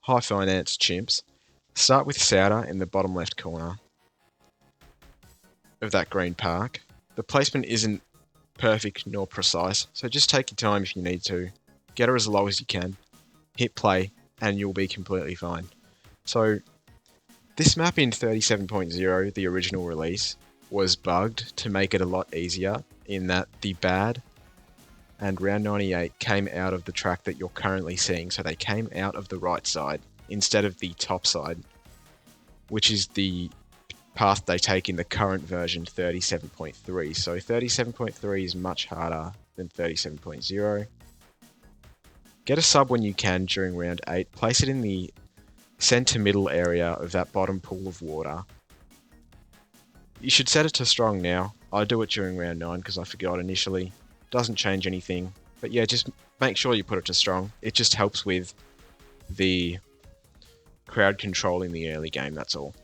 high finance chimps, start with Souter in the bottom left corner of that green park. The placement isn't perfect nor precise, so just take your time if you need to. Get her as low as you can, hit play, and you'll be completely fine. So, this map in 37.0, the original release, was bugged to make it a lot easier in that the bad and round 98 came out of the track that you're currently seeing, so they came out of the right side instead of the top side, which is the path they take in the current version 37.3. So 37.3 is much harder than 37.0. Get a sub when you can during round 8, place it in the center middle area of that bottom pool of water. You should set it to strong now. I do it during round 9 because I forgot initially. Doesn't change anything, but yeah, just make sure you put it to strong. It just helps with the crowd control in the early game, that's all.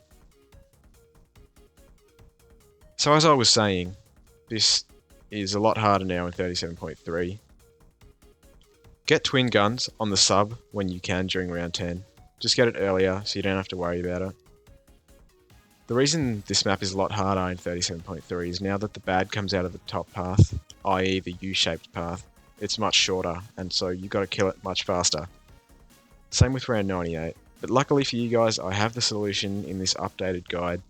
So as I was saying, this is a lot harder now in 37.3. Get twin guns on the sub when you can during round 10. Just get it earlier so you don't have to worry about it. The reason this map is a lot harder in 37.3 is now that the bad comes out of the top path, i.e. the U-shaped path, it's much shorter, and so you got to kill it much faster. Same with round 98, but luckily for you guys, I have the solution in this updated guide.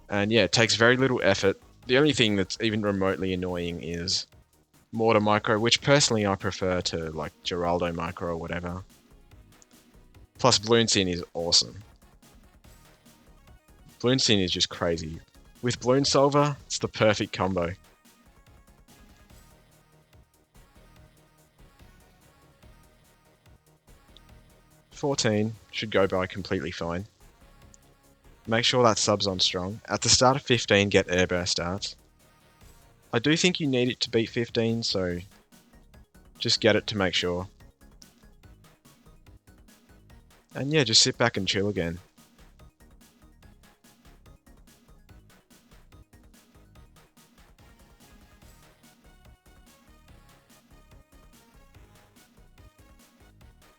And yeah, it takes very little effort. The only thing that's even remotely annoying is mortar micro, which personally I prefer to like Geraldo micro or whatever. Plus Cin is awesome. Cin is just crazy. With Cin Solver, it's the perfect combo. $14 should go by completely fine. Make sure that sub's on strong. At the start of 15, get airburst starts. I do think you need it to beat 15, so just get it to make sure. And yeah, just sit back and chill again.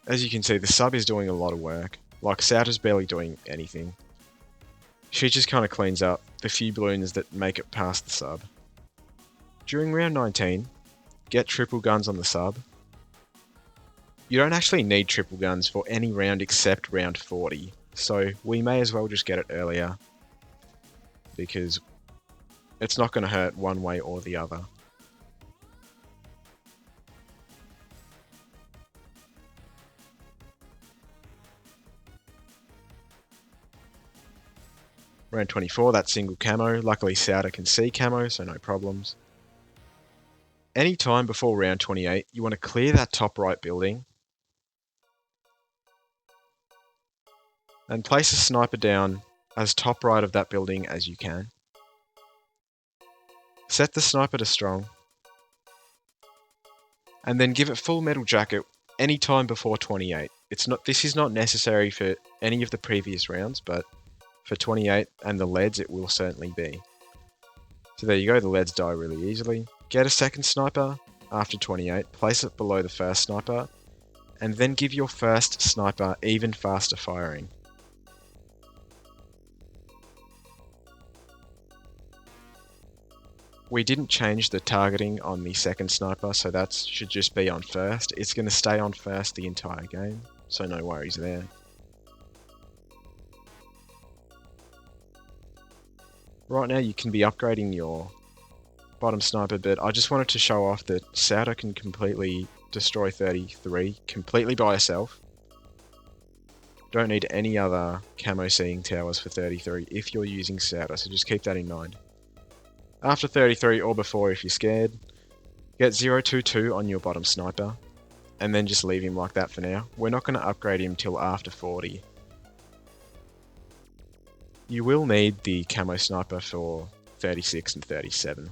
As you can see, the sub is doing a lot of work. Like, Souter's barely doing anything. She just kind of cleans up the few balloons that make it past the sub. During round 19, get triple guns on the sub. You don't actually need triple guns for any round except round 40, so we may as well just get it earlier, because it's not going to hurt one way or the other. Round 24, that's single camo. Luckily Souter can see camo, so no problems. Any time before round 28, you want to clear that top right building and place a sniper down as top right of that building as you can. Set the sniper to strong, and then give it full metal jacket any time before 28. This is not necessary for any of the previous rounds, but for 28 and the leads it will certainly be. So there you go, the leads die really easily. Get a second sniper after 28, place it below the first sniper, and then give your first sniper even faster firing. We didn't change the targeting on the second sniper, so that should just be on first. It's going to stay on first the entire game, so no worries there. Right now you can be upgrading your bottom sniper, but I just wanted to show off that Souter can completely destroy 33 completely by herself. Don't need any other camo seeing towers for 33 if you're using Souter, so just keep that in mind. After 33 or before if you're scared, get 022 on your bottom sniper, and then just leave him like that for now. We're not going to upgrade him till after 40. You will need the camo sniper for 36 and 37.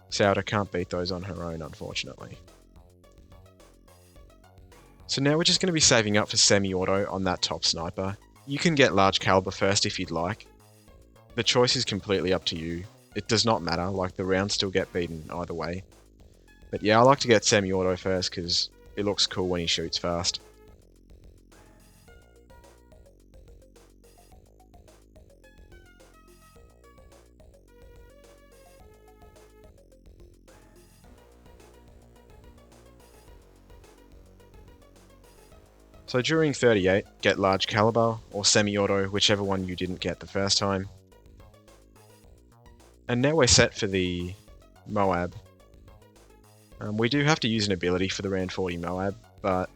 Souter can't beat those on her own, unfortunately. So now we're just going to be saving up for semi-auto on that top sniper. You can get large caliber first if you'd like. The choice is completely up to you. It does not matter, like the rounds still get beaten either way. But yeah, I like to get semi-auto first because it looks cool when he shoots fast. So during 38, get large caliber or semi-auto, whichever one you didn't get the first time. And now we're set for the Moab. We do have to use an ability for the round 40 Moab, but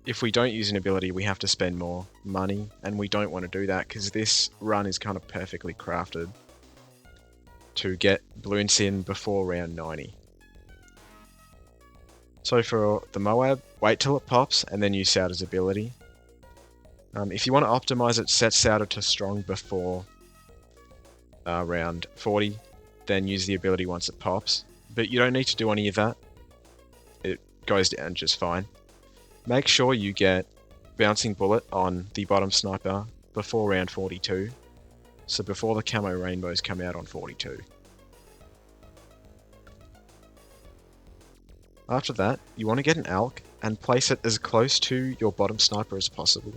if we don't use an ability, we have to spend more money, and we don't want to do that because this run is kind of perfectly crafted to get balloon Cin before round 90. So for the Moab, wait till it pops and then use Souter's ability. If you want to optimize it, set Souter to strong before round 40, then use the ability once it pops. But you don't need to do any of that. It goes down just fine. Make sure you get Bouncing Bullet on the bottom sniper before round 42. So before the camo rainbows come out on 42. After that, you want to get an ALK and place it as close to your bottom sniper as possible.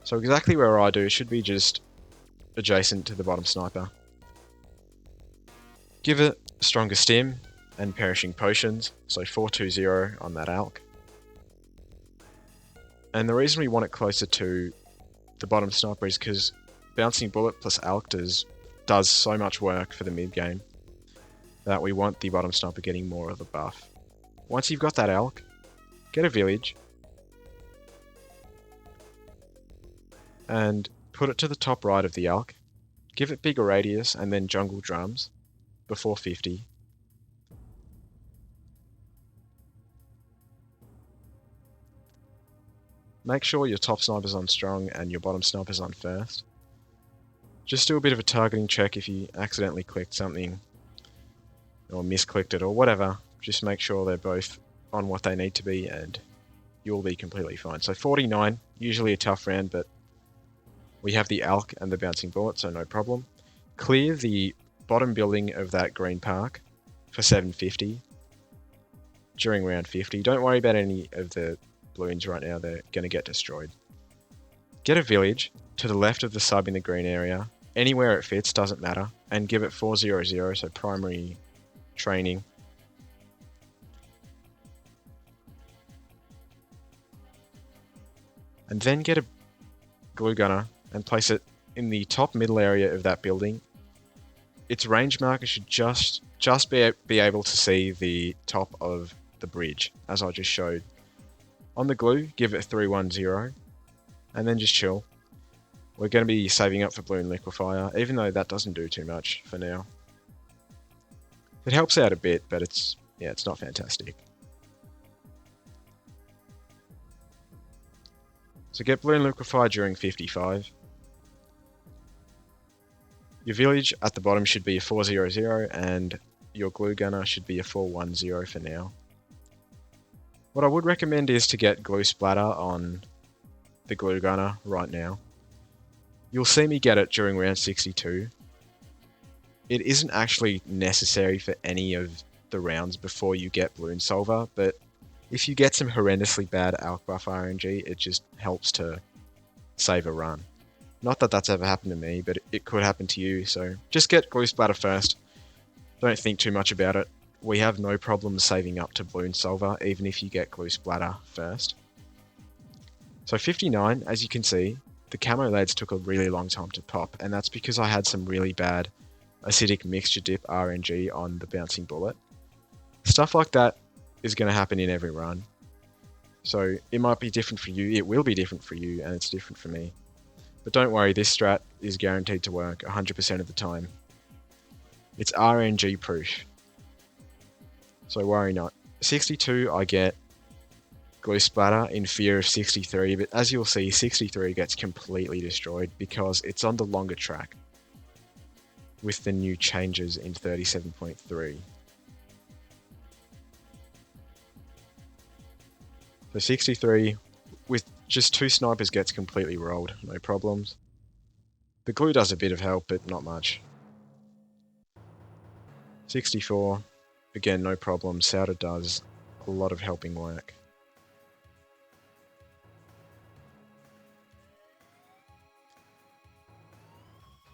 So exactly where I do, it should be just adjacent to the bottom sniper. Give it Stronger Stim and Perishing Potions, so 420 on that ALK. And the reason we want it closer to the bottom sniper is because Bouncing Bullet plus ALK does so much work for the mid game that we want the bottom sniper getting more of the buff. Once you've got that ALK, get a village and put it to the top right of the ALK, give it bigger radius and then jungle drums before 50. Make sure your top sniper's on strong and your bottom sniper's on first. Just do a bit of a targeting check if you accidentally clicked something or misclicked it or whatever. Just make sure they're both on what they need to be and you'll be completely fine. So 49, usually a tough round, but we have the ALK and the Bouncing Bullet, so no problem. Clear the bottom building of that green park for 750 during round 50. Don't worry about any of the balloons right now, they're going to get destroyed. Get a village to the left of the sub in the green area, anywhere it fits, doesn't matter, and give it 400, so primary training. And then get a glue gunner and place it in the top middle area of that building. Its range marker should just be able to see the top of the bridge, as I just showed. On the glue, give it 310, and then just chill. We're going to be saving up for Balloon Liquefier, even though that doesn't do too much for now. It helps out a bit, but it's not fantastic. So get Balloon Liquefier during 55. Your village at the bottom should be a 400, and your glue gunner should be a 410 for now. What I would recommend is to get glue splatter on the glue gunner right now. You'll see me get it during round 62. It isn't actually necessary for any of the rounds before you get Cin Solver, but if you get some horrendously bad ALK buff RNG, it just helps to save a run. Not that that's ever happened to me, but it could happen to you, so just get glue splatter first. Don't think too much about it. We have no problem saving up to Cin Solver, even if you get glue splatter first. So 59, as you can see, the camo LEDs took a really long time to pop, and that's because I had some really bad acidic mixture dip RNG on the Bouncing Bullet. Stuff like that is going to happen in every run. So it might be different for you, it will be different for you, and it's different for me. But don't worry, this strat is guaranteed to work 100% of the time. It's RNG proof. So worry not. 62, I get glue splatter in fear of 63, but as you'll see, 63 gets completely destroyed because it's on the longer track with the new changes in 37.3. So 63, with just 2 snipers, gets completely rolled, no problems. The glue does a bit of help, but not much. 64, again, no problem. Souter does a lot of helping work.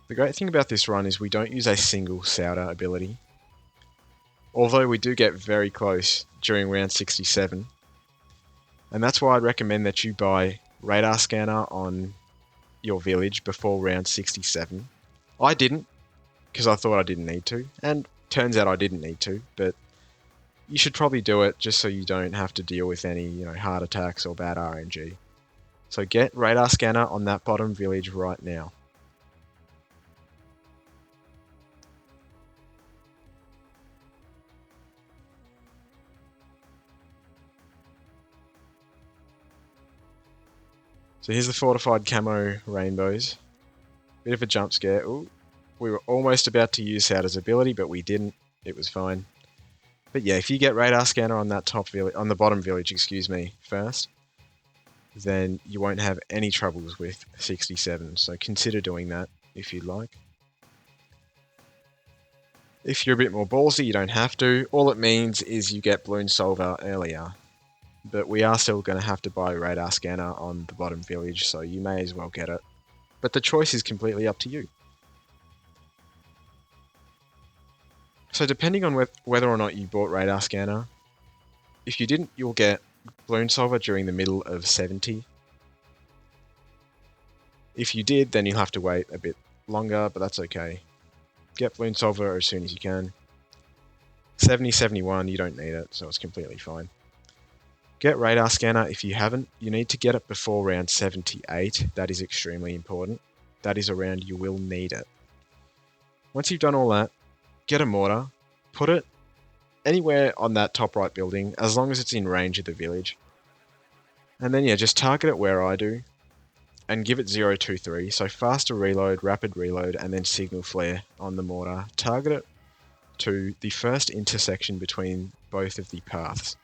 The great thing about this run is we don't use a single Souter ability. Although we do get very close during round 67. And that's why I'd recommend that you buy radar scanner on your village before round 67. I didn't, because I thought I didn't need to, and turns out I didn't need to, but you should probably do it just so you don't have to deal with any, heart attacks or bad RNG. So get radar scanner on that bottom village right now. So here's the fortified camo rainbows. Bit of a jump scare. Ooh, we were almost about to use Souter's ability, but we didn't. It was fine. But yeah, if you get radar scanner on that top village, on the bottom village, first, then you won't have any troubles with 67. So consider doing that if you'd like. If you're a bit more ballsy, you don't have to. All it means is you get Cin Solver earlier. But we are still going to have to buy radar scanner on the bottom village, so you may as well get it. But the choice is completely up to you. So depending on whether or not you bought radar scanner, if you didn't, you'll get Cin Solver during the middle of 70. If you did, then you'll have to wait a bit longer, but that's okay. Get Cin Solver as soon as you can. 70, 71, you don't need it, so it's completely fine. Get radar scanner if you haven't. You need to get it before round 78. That is extremely important. That is a round you will need it. Once you've done all that, get a mortar, put it anywhere on that top right building, as long as it's in range of the village. And then yeah, just target it where I do, and give it 023, so faster reload, rapid reload, and then signal flare on the mortar. Target it to the first intersection between both of the paths.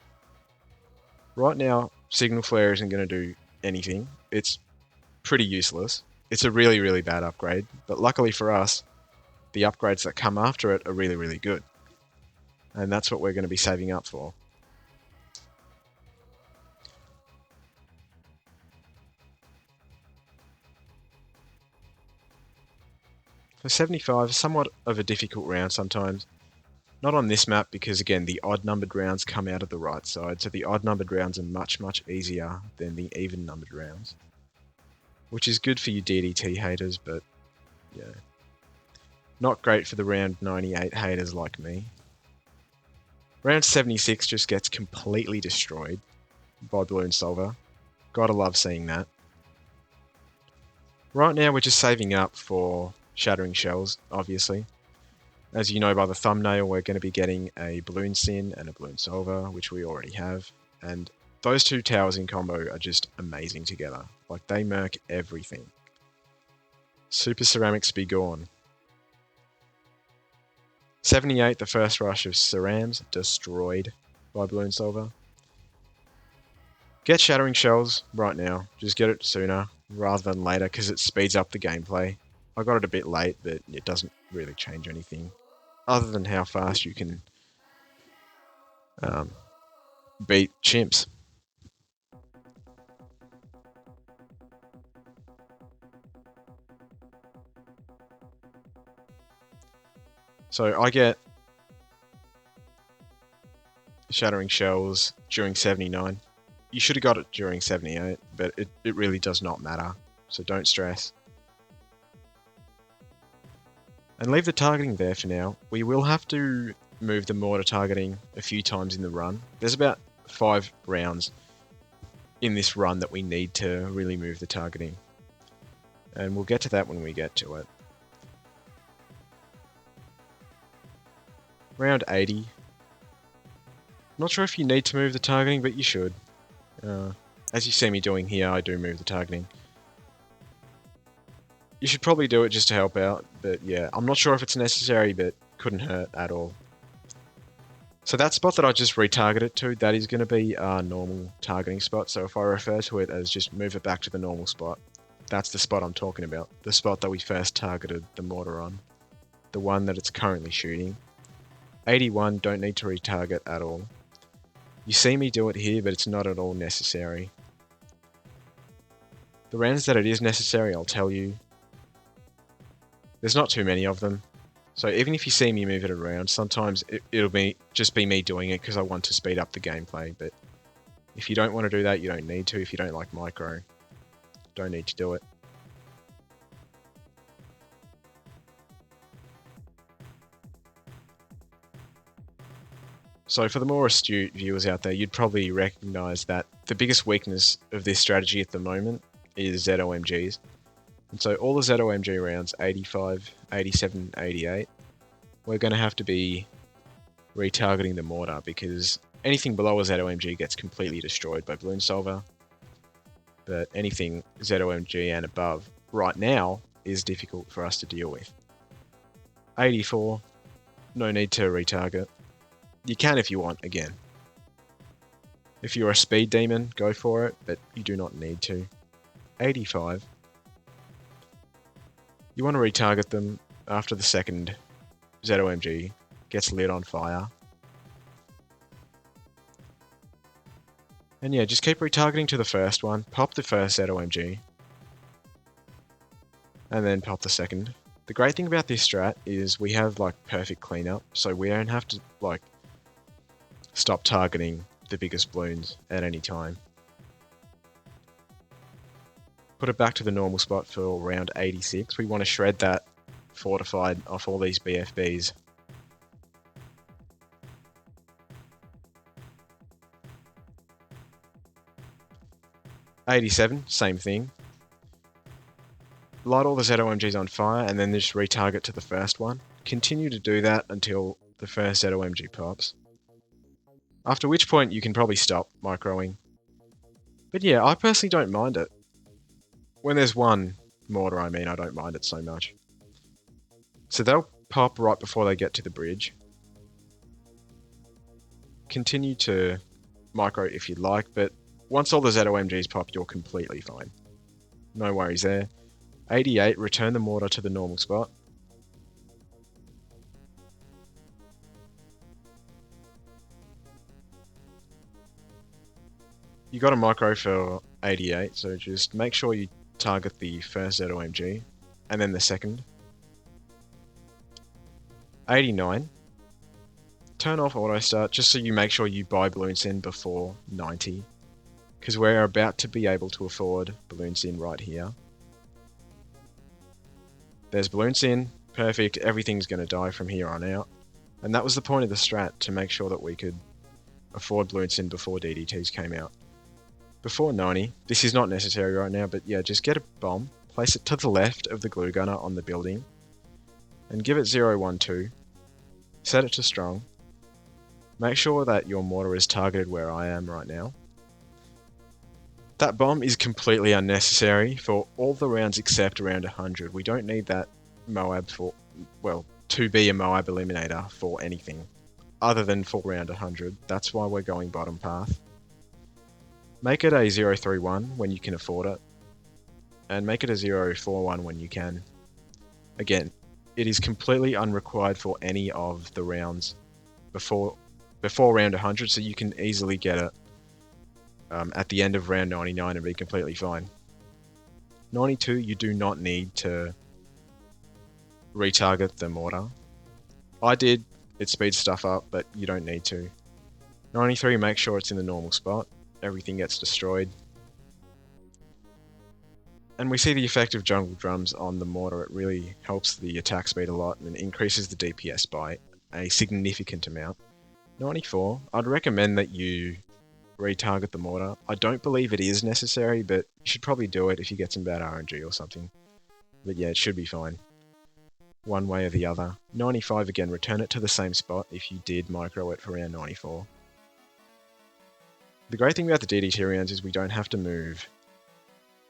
Right now, signal flare isn't going to do anything. It's pretty useless. It's a really, really bad upgrade, but luckily for us, the upgrades that come after it are really, really good. And that's what we're going to be saving up for. So 75 is somewhat of a difficult round sometimes. Not on this map because, again, the odd-numbered rounds come out of the right side, so the odd-numbered rounds are much, much easier than the even-numbered rounds. Which is good for you DDT haters, but, yeah. Not great for the round 98 haters like me. Round 76 just gets completely destroyed by Cin Solver. Gotta love seeing that. Right now we're just saving up for Shattering Shells, obviously. As you know by the thumbnail, we're going to be getting a Balloon Cin and a Cin Solver, which we already have. And those two towers in combo are just amazing together. Like, they murk everything. Super Ceramics be gone. 78, the first rush of Cerams, destroyed by Cin Solver. Get Shattering Shells right now. Just get it sooner rather than later because it speeds up the gameplay. I got it a bit late, but it doesn't really change anything other than how fast you can beat chimps. So I get Shattering Shells during 79. You should have got it during 78, but it really does not matter, so don't stress. And leave the targeting there for now. We will have to move the mortar targeting a few times in the run. There's about 5 rounds in this run that we need to really move the targeting. And we'll get to that when we get to it. Round 80. Not sure if you need to move the targeting, but you should. As you see me doing here, I do move the targeting. You should probably do it just to help out, but yeah, I'm not sure if it's necessary, but couldn't hurt at all. So that spot that I just retargeted it to, that is going to be our normal targeting spot, so if I refer to it as just move it back to the normal spot, that's the spot I'm talking about. The spot that we first targeted the mortar on. The one that it's currently shooting. 81, don't need to retarget at all. You see me do it here, but it's not at all necessary. The rounds that it is necessary, I'll tell you. There's not too many of them. So even if you see me move it around, sometimes it'll be just be me doing it because I want to speed up the gameplay. But if you don't want to do that, you don't need to. If you don't like micro, don't need to do it. So for the more astute viewers out there, you'd probably recognize that the biggest weakness of this strategy at the moment is ZOMGs. And so all the ZOMG rounds, 85, 87, 88, we're going to have to be retargeting the mortar because anything below a ZOMG gets completely destroyed by Balloon Solver. But anything ZOMG and above right now is difficult for us to deal with. 84, no need to retarget. You can if you want, again. If you're a speed demon, go for it, but you do not need to. 85. You want to retarget them after the second ZOMG gets lit on fire. And yeah, just keep retargeting to the first one, pop the first ZOMG, and then pop the second. The great thing about this strat is we have like perfect cleanup, so we don't have to like stop targeting the biggest balloons at any time. Put it back to the normal spot for round 86. We want to shred that fortified off all these BFBs. '87, same thing. Light all the ZOMGs on fire and then just retarget to the first one. Continue to do that until the first ZOMG pops. After which point you can probably stop microing. But yeah, I personally don't mind it. When there's one mortar, I don't mind it so much. So they'll pop right before they get to the bridge. Continue to micro if you'd like, but once all the ZOMGs pop, you're completely fine. No worries there. 88, return the mortar to the normal spot. You got a micro for 88, so just make sure you target the first ZOMG, and then the second. 89. Turn off auto start just so you make sure you buy Balloon Cin before 90, because we're about to be able to afford Balloon Cin right here. There's Balloon Cin, perfect, everything's going to die from here on out. And that was the point of the strat, to make sure that we could afford Balloon Cin before DDTs came out. Before 90, this is not necessary right now, but yeah, just get a bomb, place it to the left of the glue gunner on the building, and give it 012, set it to strong, make sure that your mortar is targeted where I am right now. That bomb is completely unnecessary for all the rounds except around 100. We don't need that Moab for, well, to be a Moab eliminator for anything other than for round 100. That's why we're going bottom path. Make it a 031 when you can afford it, and make it a 041 when you can. Again, it is completely unrequired for any of the rounds before round 100, so you can easily get it at the end of round 99 and be completely fine. 92, you do not need to retarget the mortar. I did, it speeds stuff up, but you don't need to. 93, make sure it's in the normal spot. Everything gets destroyed. And we see the effect of jungle drums on the mortar. It really helps the attack speed a lot and increases the DPS by a significant amount. 94, I'd recommend that you retarget the mortar. I don't believe it is necessary, but you should probably do it if you get some bad RNG or something. But yeah, it should be fine. One way or the other. 95, again, return it to the same spot if you did micro it for round 94. The great thing about the DDT rounds is we don't have to move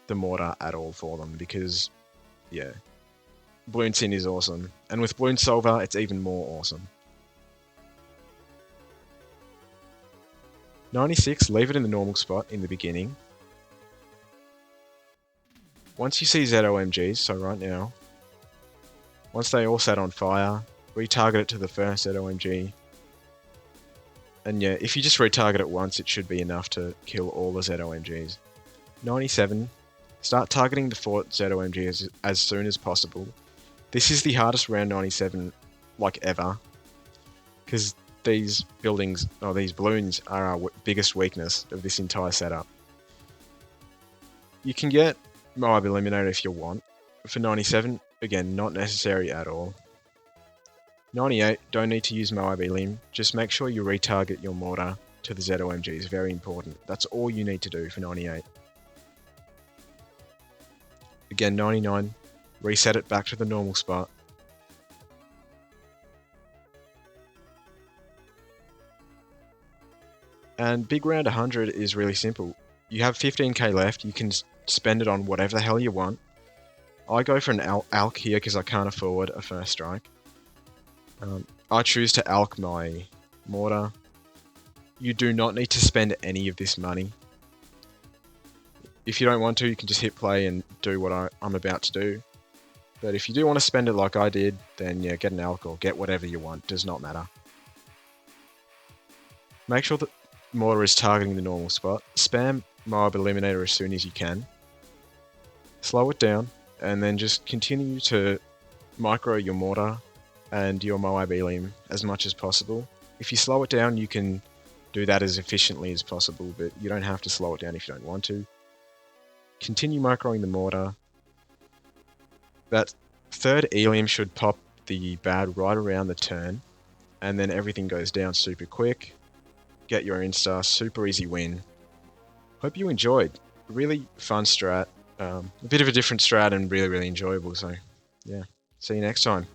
the mortar at all for them because, yeah, Balloon Cin is awesome. And with Balloon Solver, it's even more awesome. 96, leave it in the normal spot in the beginning. Once you see ZOMGs, so right now, once they all set on fire, retarget it to the first ZOMG. And yeah, if you just retarget it once, it should be enough to kill all the ZOMGs. 97. Start targeting the fort ZOMG as soon as possible. This is the hardest round 97 like ever, because these buildings, or these balloons, are our biggest weakness of this entire setup. You can get Moab Eliminator if you want. For 97, again, not necessary at all. 98, don't need to use Moab Elim, just make sure you retarget your mortar to the ZOMGs, very important. That's all you need to do for 98. Again, 99, reset it back to the normal spot. And big round 100 is really simple. You have 15k left, you can spend it on whatever the hell you want. I go for an ALK here because I can't afford a first strike. I choose to ALK my mortar. You do not need to spend any of this money. If you don't want to, you can just hit play and do what I'm about to do. But if you do want to spend it like I did, then yeah, get an ALK or get whatever you want, does not matter. Make sure that mortar is targeting the normal spot. Spam Moab Eliminator as soon as you can. Slow it down, and then just continue to micro your mortar and your Moab Elim as much as possible. If you slow it down, you can do that as efficiently as possible, but you don't have to slow it down if you don't want to. Continue microing the mortar. That third Elim should pop the bad right around the turn, and then everything goes down super quick. Get your insta, super easy win. Hope you enjoyed. Really fun strat. A bit of a different strat and really, really enjoyable, so yeah. See you next time.